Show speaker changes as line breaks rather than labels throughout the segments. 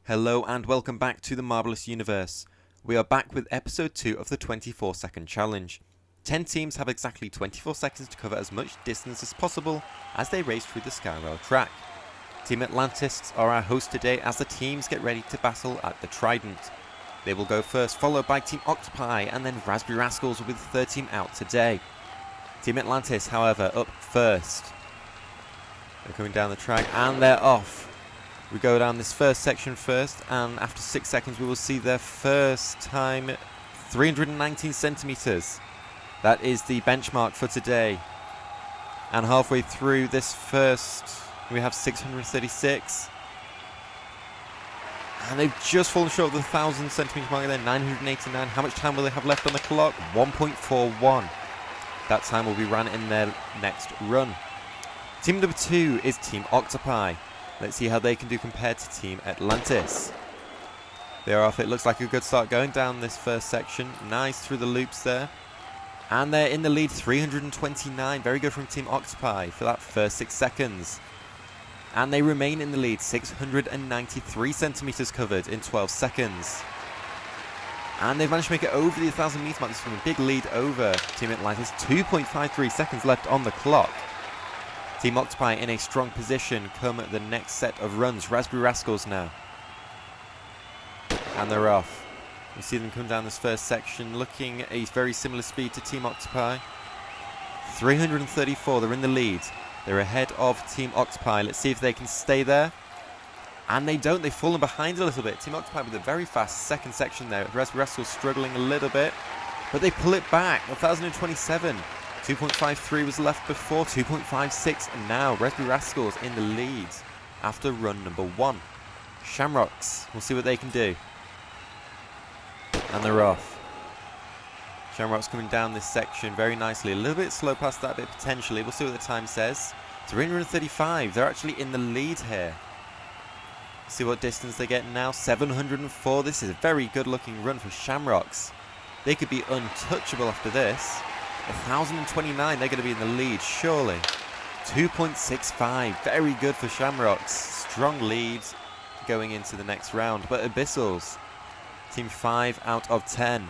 Hello and welcome back to the Marbleous Universe. We are back with episode 2 of the 24-second challenge. 10 teams have exactly 24 seconds to cover as much distance as possible as they race through the skyrail track. Team Atlantis are our host today as the teams get ready to battle at the Trident. They will go first, followed by Team Octopi and then Rascals will be the third team out today. Team Atlantis, however, up first. They're coming down the track and they're off. We go down this first section first, and after 6 seconds we will see their first time 319 centimeters. That is the benchmark for today. And halfway through this first, we have 636. And they've just fallen short of the 1,000 centimeter mark there, 989. How much time will they have left on the clock? 1.41. That time will be ran in their next run. Team number 2 is Team Octopi. Let's see how they can do compared to Team Atlantis. They're off. It looks like a good start going down this first section. Nice through the loops there. And they're in the lead, 329. Very good from Team Octopi for that first 6 seconds. And they remain in the lead, 693 centimeters covered in 12 seconds. And they've managed to make it over the 1,000 meter mark. This is from a big lead over Team Atlantis. 2.53 seconds left on the clock. Team Octopi in a strong position come the next set of runs. Rascals now. And they're off. You see them come down this first section looking at a very similar speed to Team Octopi. 334, they're in the lead. They're ahead of Team Octopi. Let's see if they can stay there. And they don't, they've fallen behind a little bit. Team Octopi with a very fast second section there. Rascals struggling a little bit. But they pull it back, 1,027. 2.53 was left before, 2.56 now. Rascals in the lead after run number 1. Shamrocks, we'll see what they can do. And they're off. Shamrocks coming down this section very nicely. A little bit slow past that bit potentially. We'll see what the time says. 335, they're actually in the lead here. See what distance they get now, 704. This is a very good looking run for Shamrocks. They could be untouchable after this. 1,029, they're going to be in the lead, surely. 2.65, very good for Shamrocks. Strong lead going into the next round. But Abyssals, team 5 out of 10.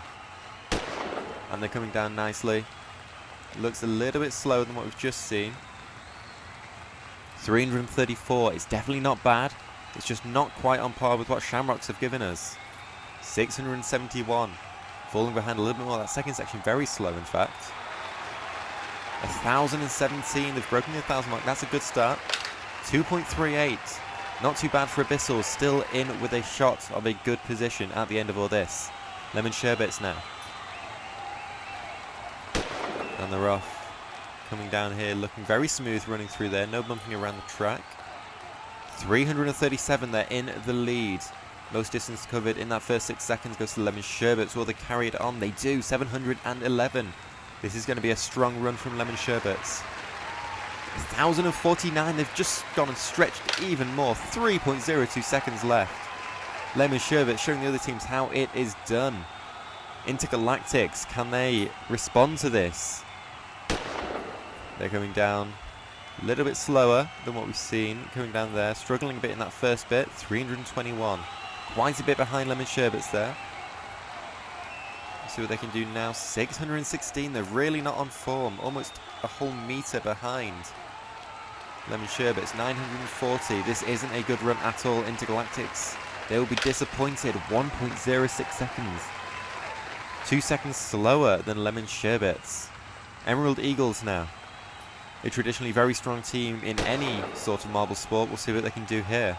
And they're coming down nicely. Looks a little bit slower than what we've just seen. 334, it's definitely not bad. It's just not quite on par with what Shamrocks have given us. 671, falling behind a little bit more. That second section, very slow in fact. 1,017, they've broken the 1,000 mark, that's a good start. 2.38, not too bad for Abyssals, still in with a shot of a good position at the end of all this. Sherbets now. And they're off. Coming down here, looking very smooth running through there, no bumping around the track. 337, they're in the lead. Most distance covered in that first 6 seconds goes to Sherbets. Will they carry it on? They do, 711. This is going to be a strong run from Sherbets. 1,049, they've just gone and stretched even more. 3.02 seconds left. Sherbets showing the other teams how it is done. Intergalactics, can they respond to this? They're coming down a little bit slower than what we've seen. Coming down there, struggling a bit in that first bit. 321. Quite a bit behind Sherbets there. See what they can do now. 616. They're really not on form. Almost a whole meter behind. Sherbets 940. This isn't a good run at all. Intergalactics, they will be disappointed. 1.06 seconds. 2 seconds slower than Sherbets. Emerald Eagles now. A traditionally very strong team in any sort of marble sport. We'll see what they can do here.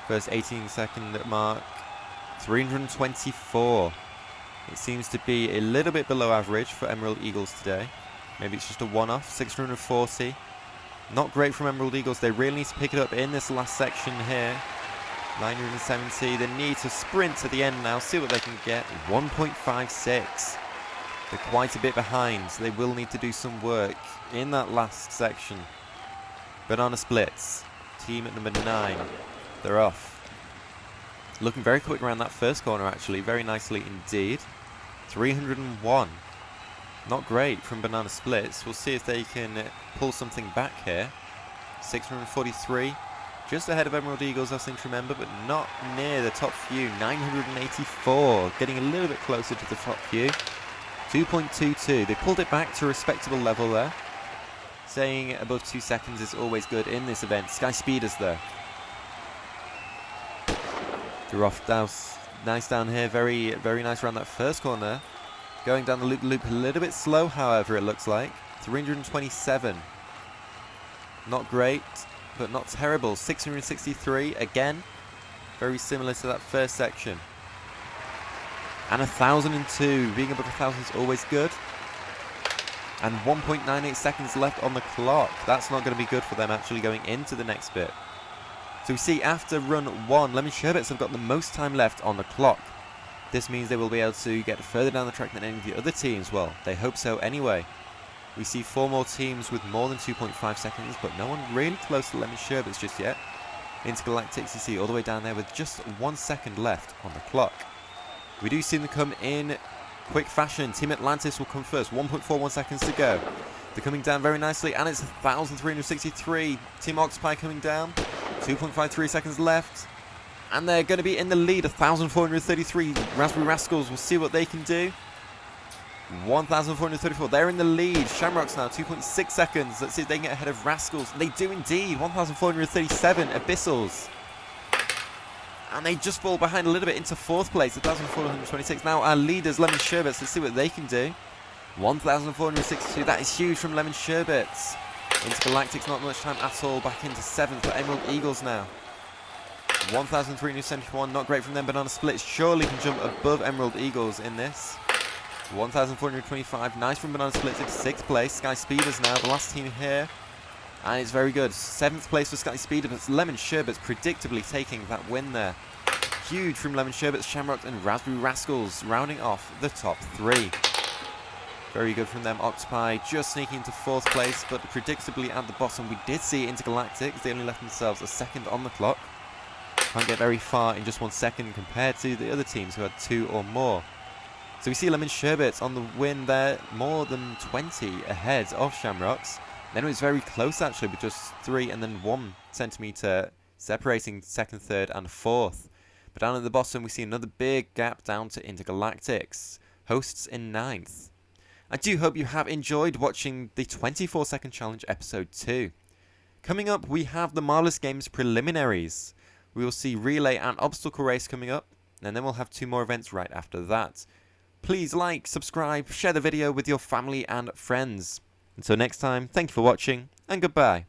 First 18-second mark. 324. It seems to be a little bit below average for Emerald Eagles today. Maybe it's just a one-off. 640. Not great from Emerald Eagles. They really need to pick it up in this last section here. 970. They need to sprint to the end now. See what they can get. 1.56. They're quite a bit behind. So they will need to do some work in that last section. Banana Splits. Team at number 9. They're off. Looking very quick around that first corner actually, very nicely indeed. 301. Not great from Banana Splits. We'll see if they can pull something back here. 643. just ahead of Emerald Eagles, I seem to remember, but not near the top few. 984, getting a little bit closer to the top few. 2.22. They pulled it back to a respectable level there. Saying above 2 seconds is always good in this event. Sky Speeders though. They're off down, nice down here. Very, very nice around that first corner. Going down the loop a little bit slow, however, it looks like. 327. Not great, but not terrible. 663 again. Very similar to that first section. And 1,002. Being above 1,000 is always good. And 1.98 seconds left on the clock. That's not going to be good for them actually going into the next bit. So we see after run 1, Lemon Sherbets have got the most time left on the clock. This means they will be able to get further down the track than any of the other teams. Well, they hope so anyway. We see 4 more teams with more than 2.5 seconds, but no one really close to Lemon Sherbets just yet. Intergalactics, you see, all the way down there with just 1 second left on the clock. We do see them come in quick fashion. Team Atlantis will come first. 1.41 seconds to go. They're coming down very nicely, and it's 1,363. Team Octopi coming down. 2.53 seconds left. And they're going to be in the lead. 1,433. Raspberry Rascals will see what they can do. 1,434. They're in the lead. Shamrocks now, 2.6 seconds. Let's see if they can get ahead of Rascals. They do indeed. 1,437. Abyssals. And they just fall behind a little bit into 4th place. 1,426. Now our leaders, Lemon Sherbets. Let's see what they can do. 1,462. That is huge from Lemon Sherbets. Intergalactics, not much time at all. Back into 7th. But Emerald Eagles now. 1,371. Not great from them. Banana Splits surely can jump above Emerald Eagles in this. 1,425. Nice from Banana Splits into 6th place. Sky Speeders now, the last team here. And it's very good. 7th place for Sky Speeders, but Lemon Sherbets predictably taking that win there. Huge from Lemon Sherbets, Shamrocks, and Raspberry Rascals rounding off the top 3. Very good from them. Octopi just sneaking into 4th place, but predictably at the bottom we did see Intergalactics. They only left themselves a second on the clock. Can't get very far in just 1 second compared to the other teams who had 2 or more. So we see Lemon Sherbets on the win there, more than 20 ahead of Shamrocks. Then it was very close actually, with just 3 and then 1 centimetre separating 2nd, 3rd and 4th. But down at the bottom we see another big gap down to Intergalactics, hosts in 9th. I do hope you have enjoyed watching the 24-second challenge episode 2. Coming up we have the Marbleous Games preliminaries. We will see relay and obstacle race coming up, and then we'll have 2 more events right after that. Please like, subscribe, share the video with your family and friends. Until next time, thank you for watching, and goodbye.